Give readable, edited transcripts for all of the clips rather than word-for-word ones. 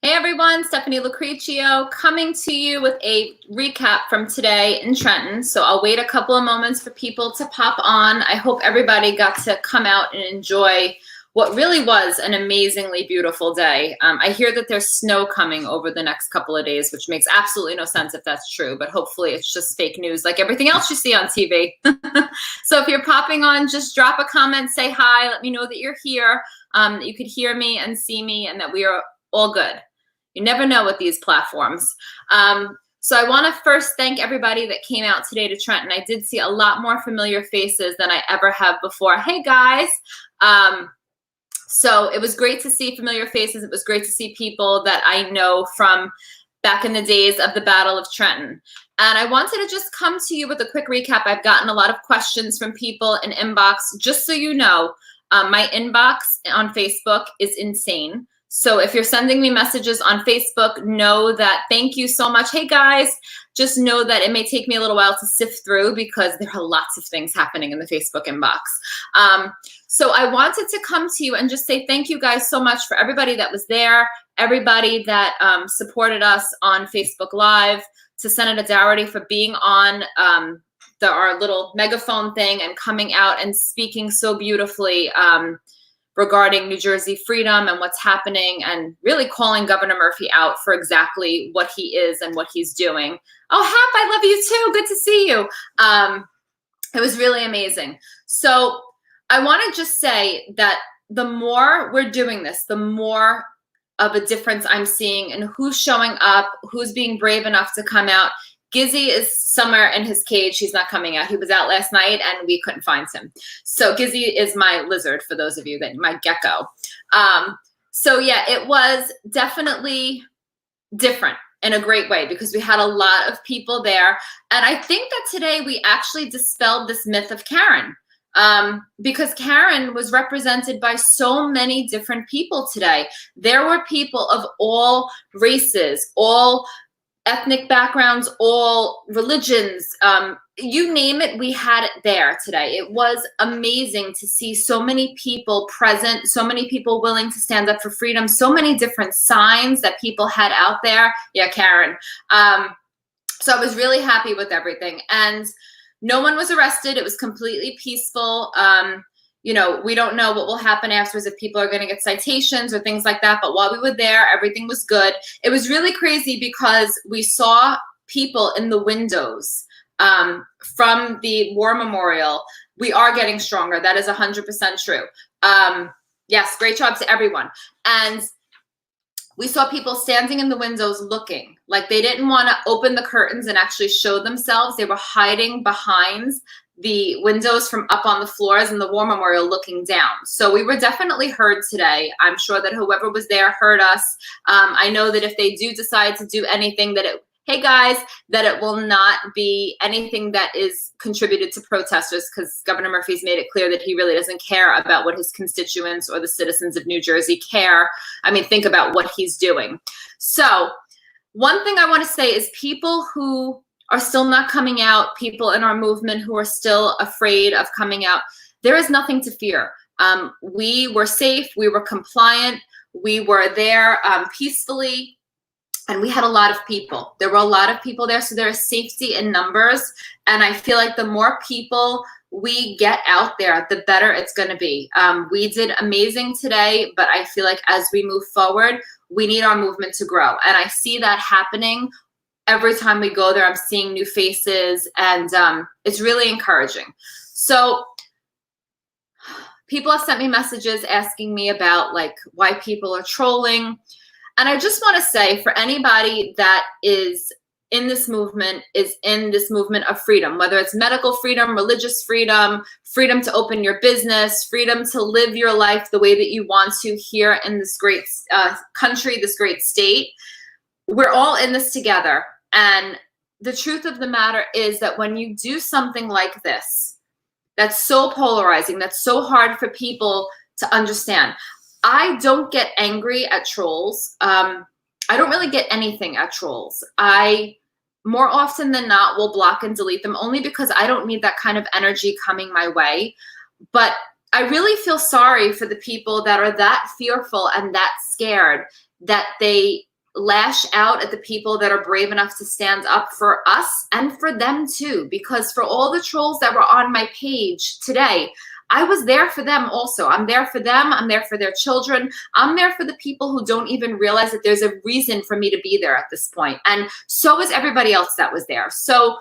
Hey everyone, Stephanie Lucrezio coming to you with a recap from today in Trenton. So I'll wait a couple of moments for people to pop on. I hope everybody got to come out and enjoy what really was an amazingly beautiful day. I hear that there's snow coming over the next couple of days, which makes absolutely no sense if that's true, but hopefully it's just fake news like everything else you see on TV. So if you're popping on, just drop a comment, say hi, let me know that you're here, that you could hear me and see me, and that we are all good. You never know with these platforms. So I want to first thank everybody that came out today to Trenton. I did see a lot more familiar faces than I ever have before. Hey guys. So it was great to see familiar faces. It was great to see people that I know from back in the days of the Battle of Trenton. And I wanted to just come to you with a quick recap. I've gotten a lot of questions from people in inbox. Just so you know, my inbox on Facebook is insane. So if you're sending me messages on Facebook, know that thank you so much. Hey guys, just know that it may take me a little while to sift through because there are lots of things happening in the Facebook inbox. So I wanted to come to you and just say thank you guys so much for everybody that was there, everybody that supported us on Facebook Live, to Senator Dougherty for being on our little megaphone thing and coming out and speaking so beautifully regarding New Jersey freedom and what's happening, and really calling Governor Murphy out for exactly what he is and what he's doing. Oh, Hap, I love you too. Good to see you. It was really amazing. So I want to just say that the more we're doing this, the more of a difference I'm seeing in who's showing up, who's being brave enough to come out. Gizzy is somewhere in his cage. He's not coming out. He was out last night and we couldn't find him. So Gizzy is my lizard, for those of you that, my gecko. So yeah, it was definitely different in a great way because we had a lot of people there. And I think that today we actually dispelled this myth of Karen. Because Karen was represented by so many different people today. There were people of all races, all ethnic backgrounds, all religions, you name it, we had it there today. It was amazing to see so many people present, so many people willing to stand up for freedom, so many different signs that people had out there. Yeah, Karen. So I was really happy with everything. And no one was arrested. It was completely peaceful. You know, we don't know what will happen afterwards, if people are going to get citations or things like that. But while we were there, everything was good. It was really crazy because we saw people in the windows from the war memorial. We are getting stronger. That is 100% true. Yes, great job to everyone. And we saw people standing in the windows looking like they didn't want to open the curtains and actually show themselves. They were hiding behind the windows from up on the floors in the war memorial looking down. So we were definitely heard today. I'm sure that whoever was there heard us. I know that if they do decide to do anything, that hey guys, that it will not be anything that is contributed to protesters, because Governor Murphy's made it clear that he really doesn't care about what his constituents or the citizens of New Jersey care. I mean, think about what he's doing. So one thing I want to say is people who are still not coming out, people in our movement who are still afraid of coming out, there is nothing to fear. We were safe, we were compliant, we were there peacefully, and we had a lot of people. There were a lot of people there, so there is safety in numbers, and I feel like the more people we get out there, the better it's going to be. We did amazing today, but I feel like as we move forward, we need our movement to grow, and I see that happening. Every time we go there, I'm seeing new faces, and it's really encouraging. So people have sent me messages asking me about like why people are trolling. And I just want to say, for anybody that is in this movement of freedom, whether it's medical freedom, religious freedom, freedom to open your business, freedom to live your life the way that you want to here in this great country, this great state, we're all in this together. And the truth of the matter is that when you do something like this, that's so polarizing, that's so hard for people to understand. I don't get angry at trolls. I don't really get anything at trolls. I, more often than not, will block and delete them only because I don't need that kind of energy coming my way. But I really feel sorry for the people that are that fearful and that scared that they lash out at the people that are brave enough to stand up for us and for them too, because for all the trolls that were on my page today, I was there for them also. I'm there for them. I'm there for their children. I'm there for the people who don't even realize that there's a reason for me to be there at this point. And so is everybody else that was there. So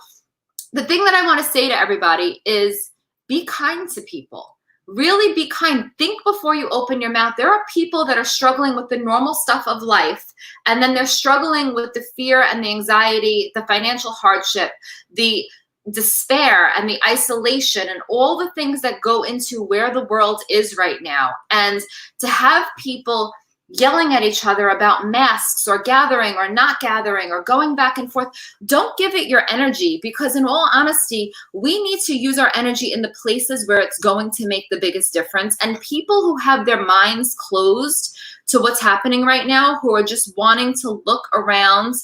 the thing that I want to say to everybody is be kind to people. Really be kind. Think before you open your mouth. There are people that are struggling with the normal stuff of life, and then they're struggling with the fear and the anxiety, the financial hardship, the despair and the isolation and all the things that go into where the world is right now. And to have people yelling at each other about masks or gathering or not gathering or going back and forth, don't give it your energy, because in all honesty, we need to use our energy in the places where it's going to make the biggest difference. And people who have their minds closed to what's happening right now, who are just wanting to look around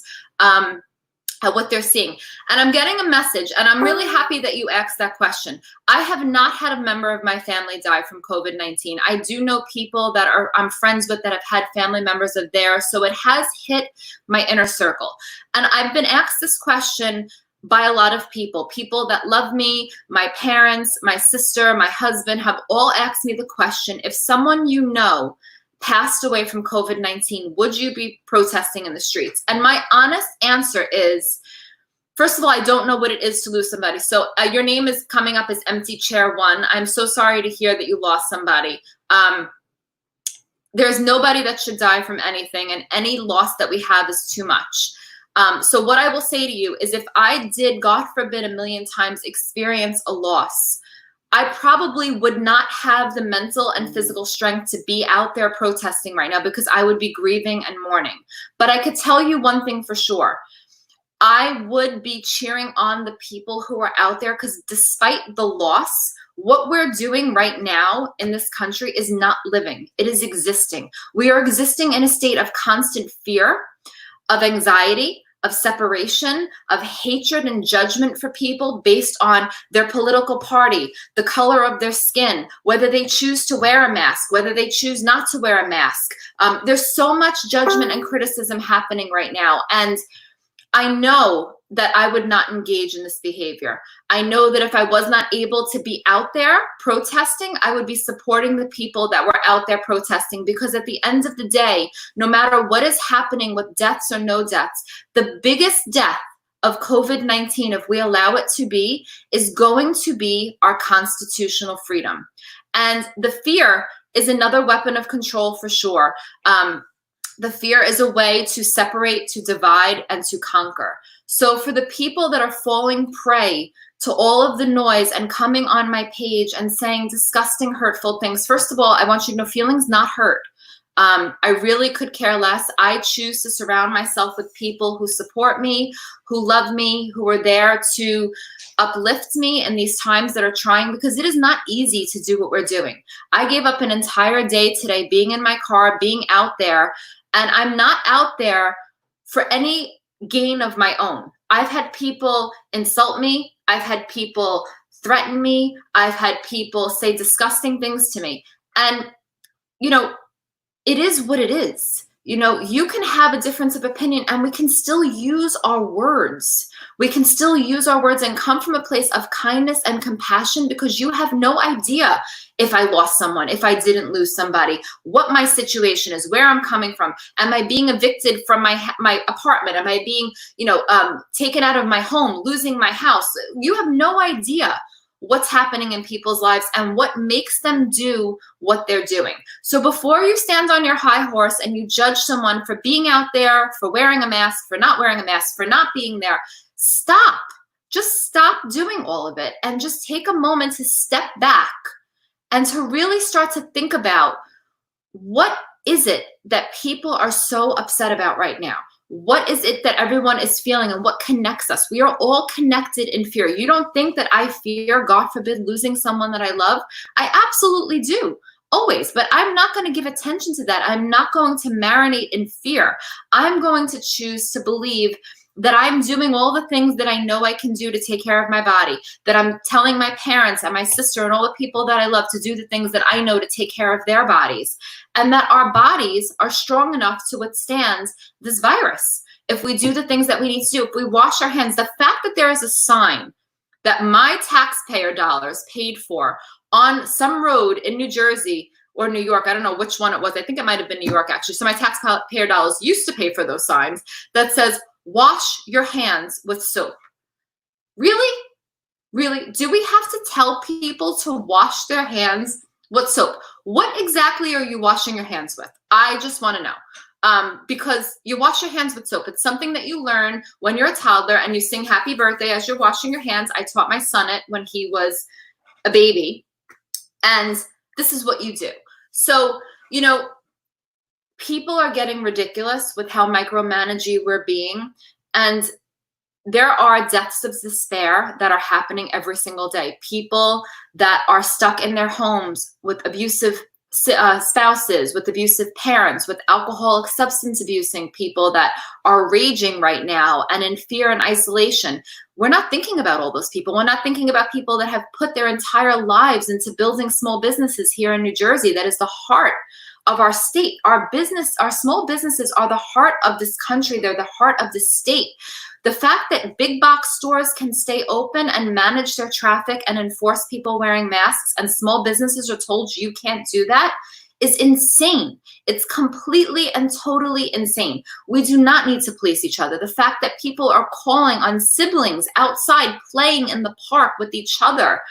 at what they're seeing. And I'm getting a message, and I'm really happy that you asked that question. I have not had a member of my family die from COVID-19. I do know people that I'm friends with that have had family members of theirs, so it has hit my inner circle. And I've been asked this question by a lot of people that love me, my parents, my sister, my husband have all asked me the question, if someone you know passed away from COVID-19, would you be protesting in the streets? And my honest answer is, first of all, I don't know what it is to lose somebody. So your name is coming up as Empty Chair 1. I'm so sorry to hear that you lost somebody. There's nobody that should die from anything, and any loss that we have is too much. So what I will say to you is, if I did, God forbid, a million times experience a loss, I probably would not have the mental and physical strength to be out there protesting right now, because I would be grieving and mourning. But I could tell you one thing for sure. I would be cheering on the people who are out there, because despite the loss, what we're doing right now in this country is not living. It is existing. We are existing in a state of constant fear, of anxiety, of separation, of hatred and judgment for people based on their political party, the color of their skin, whether they choose to wear a mask, whether they choose not to wear a mask. There's so much judgment and criticism happening right now. And I know that I would not engage in this behavior. I know that if I was not able to be out there protesting, I would be supporting the people that were out there protesting, because at the end of the day, no matter what is happening with deaths or no deaths, the biggest death of COVID-19, if we allow it to be, is going to be our constitutional freedom. And the fear is another weapon of control for sure. The fear is a way to separate, to divide, and to conquer. So for the people that are falling prey to all of the noise and coming on my page and saying disgusting, hurtful things, first of all, I want you to know feelings not hurt. I really could care less. I choose to surround myself with people who support me, who love me, who are there to uplift me in these times that are trying, because it is not easy to do what we're doing. I gave up an entire day today being in my car, being out there, and I'm not out there for any gain of my own. I've had people insult me. I've had people threaten me. I've had people say disgusting things to me. And, you know, it is what it is. You know, you can have a difference of opinion, and we can still use our words. We can still use our words and come from a place of kindness and compassion, because you have no idea if I lost someone, if I didn't lose somebody, what my situation is, where I'm coming from. Am I being evicted from my apartment? Am I being, taken out of my home, losing my house? You have no idea what's happening in people's lives and what makes them do what they're doing. So before you stand on your high horse and you judge someone for being out there, for wearing a mask, for not wearing a mask, for not being there, stop. Just stop doing all of it and just take a moment to step back and to really start to think about, what is it that people are so upset about right now? What is it that everyone is feeling, and what connects us? We are all connected in fear. You don't think that I fear, God forbid, losing someone that I love? I absolutely do, always. But I'm not going to give attention to that. I'm not going to marinate in fear. I'm going to choose to believe that I'm doing all the things that I know I can do to take care of my body, that I'm telling my parents and my sister and all the people that I love to do the things that I know to take care of their bodies, and that our bodies are strong enough to withstand this virus. If we do the things that we need to do, if we wash our hands, the fact that there is a sign that my taxpayer dollars paid for on some road in New Jersey or New York, I don't know which one it was. I think it might have been New York, actually. So my taxpayer dollars used to pay for those signs that says, wash your hands with soap. Really? Really? Do we have to tell people to wash their hands with soap? What exactly are you washing your hands with? I just want to know. Because you wash your hands with soap. It's something that you learn when you're a toddler and you sing happy birthday as you're washing your hands. I taught my son it when he was a baby. And this is what you do. So, you know, people are getting ridiculous with how micromanagey we're being. And there are deaths of despair that are happening every single day. People that are stuck in their homes with abusive spouses, with abusive parents, with alcoholic substance abusing people that are raging right now and in fear and isolation. We're not thinking about all those people. We're not thinking about people that have put their entire lives into building small businesses here in New Jersey. That is the heart of our state. Our small businesses are the heart of this country. They're the heart of the state. The fact that big box stores can stay open and manage their traffic and enforce people wearing masks, and small businesses are told you can't do that, is insane. It's completely and totally insane. We do not need to police each other. The fact that people are calling on siblings outside playing in the park with each other,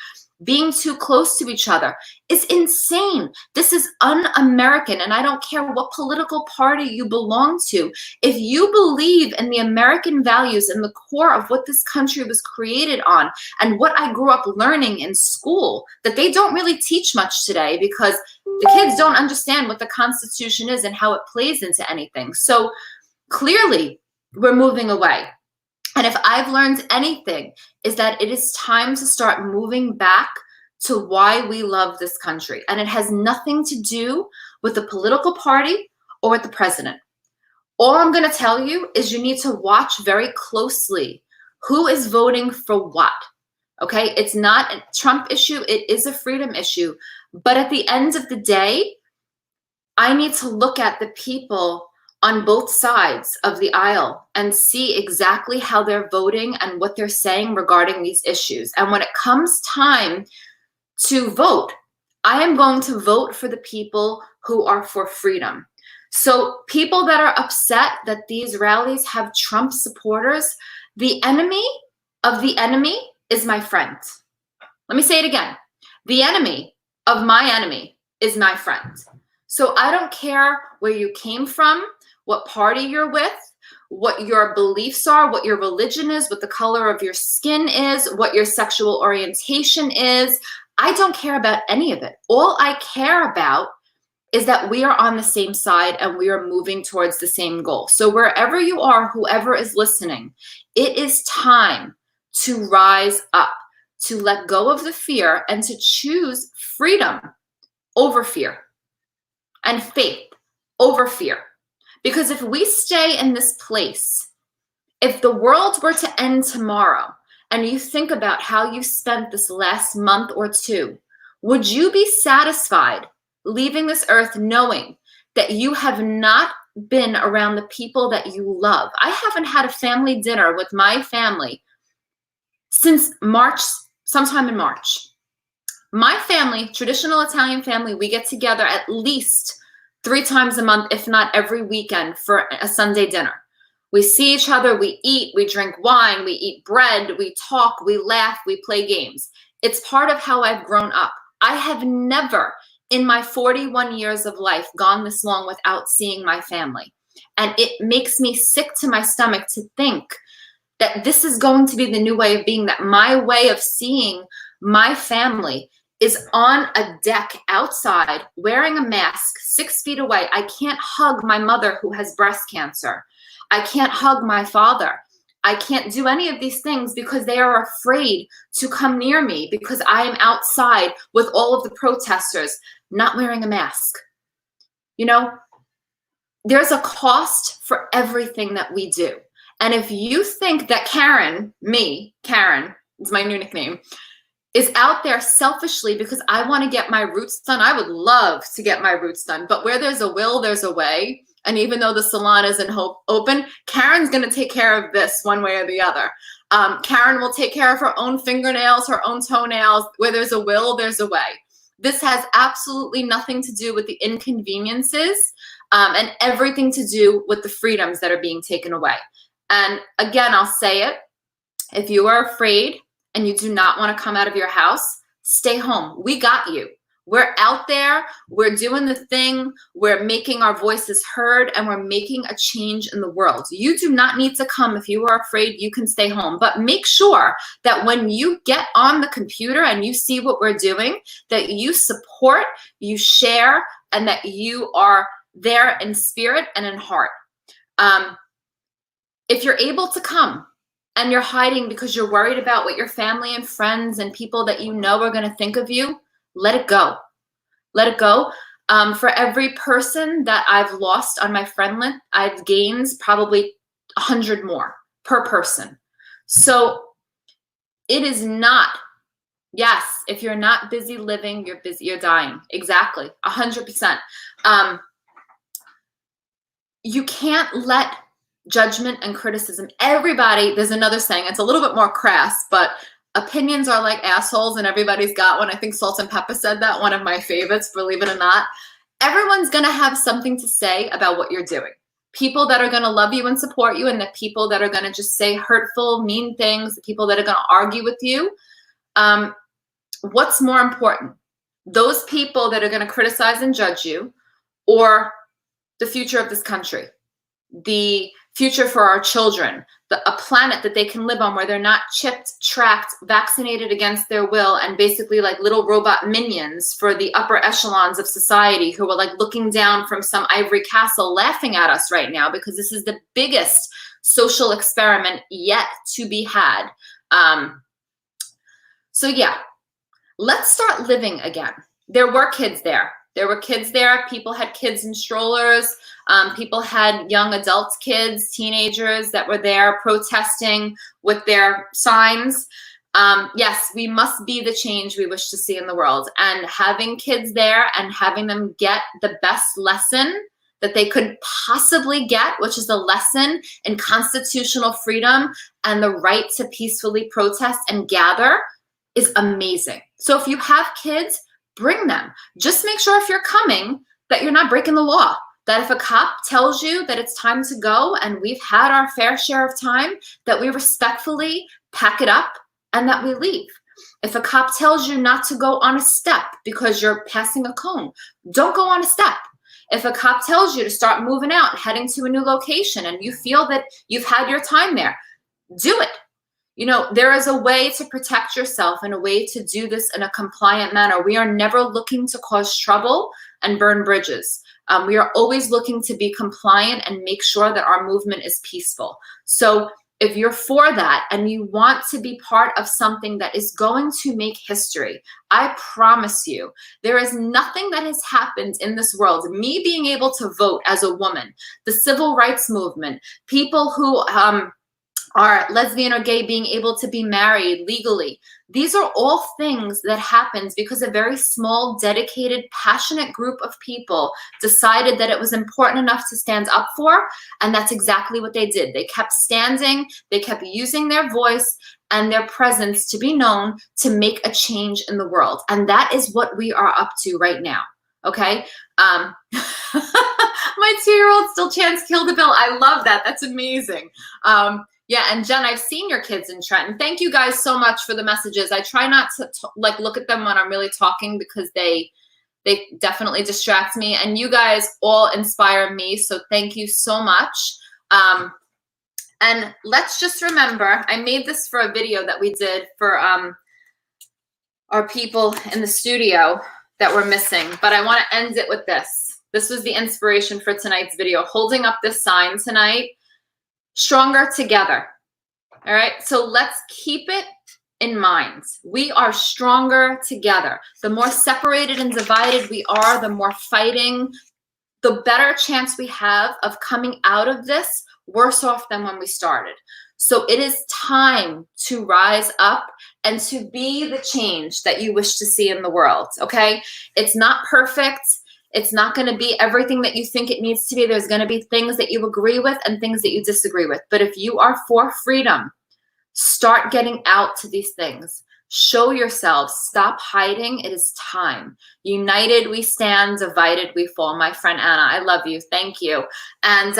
being too close to each other, is insane. This is un-American, and I don't care what political party you belong to. If you believe in the American values and the core of what this country was created on, and what I grew up learning in school, that they don't really teach much today because the kids don't understand what the Constitution is and how it plays into anything. So clearly, we're moving away. And if I've learned anything, is that it is time to start moving back to why we love this country. And it has nothing to do with the political party or with the president. All I'm going to tell you is you need to watch very closely who is voting for what. Okay? It's not a Trump issue. It is a freedom issue. But at the end of the day, I need to look at the people on both sides of the aisle and see exactly how they're voting and what they're saying regarding these issues. And when it comes time to vote, I am going to vote for the people who are for freedom. So people that are upset that these rallies have Trump supporters, the enemy of the enemy is my friend. Let me say it again. The enemy of my enemy is my friend. So I don't care where you came from, what party you're with, what your beliefs are, what your religion is, what the color of your skin is, what your sexual orientation is. I don't care about any of it. All I care about is that we are on the same side and we are moving towards the same goal. So wherever you are, whoever is listening, it is time to rise up, to let go of the fear and to choose freedom over fear and faith over fear. Because if we stay in this place, if the world were to end tomorrow and you think about how you spent this last month or two, would you be satisfied leaving this earth knowing that you have not been around the people that you love? I haven't had a family dinner with my family since March, sometime in March. My family, traditional Italian family, we get together at least 3 times a month, if not every weekend, for a Sunday dinner. We see each other, we eat, we drink wine, we eat bread, we talk, we laugh, we play games. It's part of how I've grown up. I have never in my 41 years of life gone this long without seeing my family. And it makes me sick to my stomach to think that this is going to be the new way of being, that my way of seeing my family is on a deck outside wearing a mask 6 feet away. I can't hug my mother who has breast cancer. I can't hug my father. I can't do any of these things because they are afraid to come near me because I am outside with all of the protesters not wearing a mask. You know, there's a cost for everything that we do. And if you think that Karen, Karen is my new nickname, is out there selfishly because I want to get my roots done, I would love to get my roots done. But where there's a will, there's a way. And even though the salon isn't open, Karen's going to take care of this one way or the other. Karen will take care of her own fingernails, her own toenails. Where there's a will, there's a way. This has absolutely nothing to do with the inconveniences and everything to do with the freedoms that are being taken away. And again, I'll say it, if you are afraid and you do not want to come out of your house, stay home. We got you. We're out there, we're doing the thing, we're making our voices heard, and we're making a change in the world. You do not need to come. If you are afraid, you can stay home. But make sure that when you get on the computer and you see what we're doing, that you support, you share, and that you are there in spirit and in heart. If you're able to come and you're hiding because you're worried about what your family and friends and people that you know are going to think of you, let it go. Let it go. For every person that I've lost on my friend list, I've gained probably 100 more per person. So it is not, yes, if you're not busy living, you're busy, you're dying. Exactly, 100%. You can't let judgment and criticism, everybody, there's another saying, it's a little bit more crass, but opinions are like assholes and everybody's got one. I think Salt and Pepper said that, one of my favorites, believe it or not. Everyone's going to have something to say about what you're doing. People that are going to love you and support you, and the people that are going to just say hurtful, mean things, the people that are going to argue with you. What's more important? Those people that are going to criticize and judge you, or the future of this country, the future for our children, a planet that they can live on where they're not chipped, tracked, vaccinated against their will, and basically like little robot minions for the upper echelons of society who are like looking down from some ivory castle laughing at us right now because this is the biggest social experiment yet to be had. So yeah, let's start living again. There were kids there. There were kids there. People had kids in strollers. People had young adult kids, teenagers that were there protesting with their signs. Yes, we must be the change we wish to see in the world. And having kids there and having them get the best lesson that they could possibly get, which is a lesson in constitutional freedom and the right to peacefully protest and gather, is amazing. So if you have kids, bring them. Just make sure if you're coming that you're not breaking the law. That if a cop tells you that it's time to go and we've had our fair share of time, that we respectfully pack it up and that we leave. If a cop tells you not to go on a step because you're passing a cone, don't go on a step. If a cop tells you to start moving out, heading to a new location, and you feel that you've had your time there, do it. You know, there is a way to protect yourself and a way to do this in a compliant manner. We are never looking to cause trouble and burn bridges. We are always looking to be compliant and make sure that our movement is peaceful. So if you're for that and you want to be part of something that is going to make history, I promise you, there is nothing that has happened in this world. Me being able to vote as a woman, the civil rights movement, people who are lesbian or gay being able to be married legally. These are all things that happened because a very small, dedicated, passionate group of people decided that it was important enough to stand up for, and that's exactly what they did. They kept standing, they kept using their voice and their presence to be known to make a change in the world. And that is what we are up to right now, okay? My 2-year-old still chants "Kill the Bill." I love that. That's amazing. Yeah, and Jen, I've seen your kids in Trenton. Thank you guys so much for the messages. I try not to like look at them when I'm really talking because they definitely distract me. And you guys all inspire me, so thank you so much. And let's just remember, I made this for a video that we did for our people in the studio that were missing, but I want to end it with this. This was the inspiration for tonight's video, holding up this sign tonight. Stronger together. All right, so let's keep it in mind. We are stronger together. The more separated and divided we are, the more fighting, the better chance we have of coming out of this worse off than when we started. So it is time to rise up and to be the change that you wish to see in the world, okay? It's not perfect. It's not going to be everything that you think it needs to be. There's going to be things that you agree with and things that you disagree with. But if you are for freedom, start getting out to these things. Show yourselves. Stop hiding. It is time. United we stand, divided we fall. My friend Anna, I love you. Thank you. And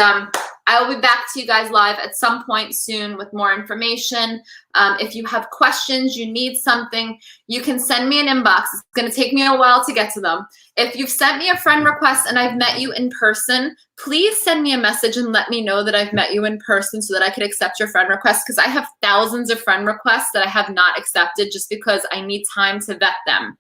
I will be back to you guys live at some point soon with more information. If you have questions, you need something, you can send me an inbox. It's going to take me a while to get to them. If you've sent me a friend request and I've met you in person, please send me a message and let me know that I've met you in person so that I could accept your friend request, because I have thousands of friend requests that I have not accepted just because I need time to vet them.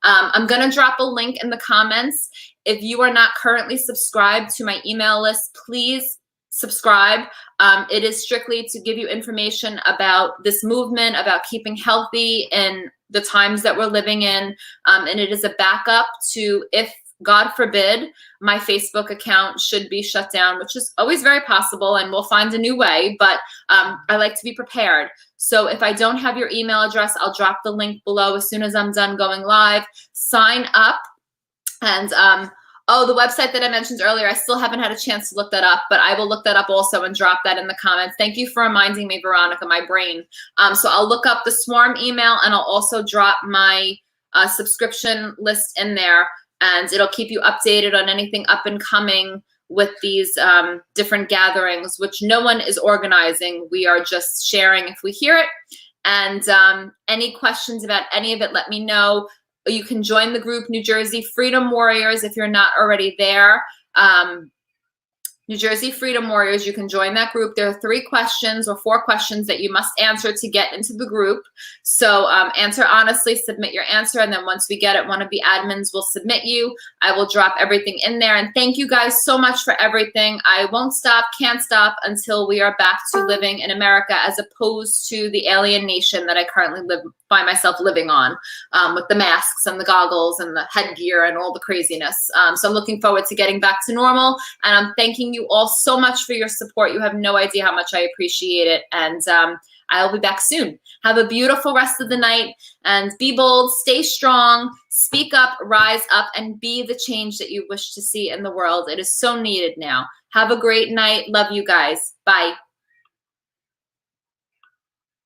I'm going to drop a link in the comments. If you are not currently subscribed to my email list, please subscribe. It is strictly to give you information about this movement, about keeping healthy in the times that we're living in. And it is a backup to, if God forbid, my Facebook account should be shut down, which is always very possible, and we'll find a new way, but I like to be prepared. So if I don't have your email address, I'll drop the link below as soon as I'm done going live. Sign up. And oh, the website that I mentioned earlier, I still haven't had a chance to look that up, but I will look that up also and drop that in the comments. Thank you for reminding me, Veronica, my brain. So I'll look up the Swarm email, and I'll also drop my subscription list in there, and it'll keep you updated on anything up and coming with these different gatherings, which no one is organizing. We are just sharing if we hear it. And any questions about any of it, let me know. You can join the group New Jersey Freedom Warriors if you're not already there. New Jersey Freedom Warriors, you can join that group. There are 3 questions or 4 questions that you must answer to get into the group. So answer honestly, submit your answer, and then once we get it, one of the admins will submit you. I will drop everything in there. And thank you guys so much for everything. I won't stop, can't stop until we are back to living in America, as opposed to the alien nation that I currently find myself living on, with the masks and the goggles and the headgear and all the craziness. So I'm looking forward to getting back to normal, and I'm thanking you all so much for your support. You have no idea how much I appreciate it. And I'll be back soon. Have a beautiful rest of the night, and be bold, stay strong, speak up, rise up, and be the change that you wish to see in the world. It is so needed now. Have a great night. Love you guys. Bye.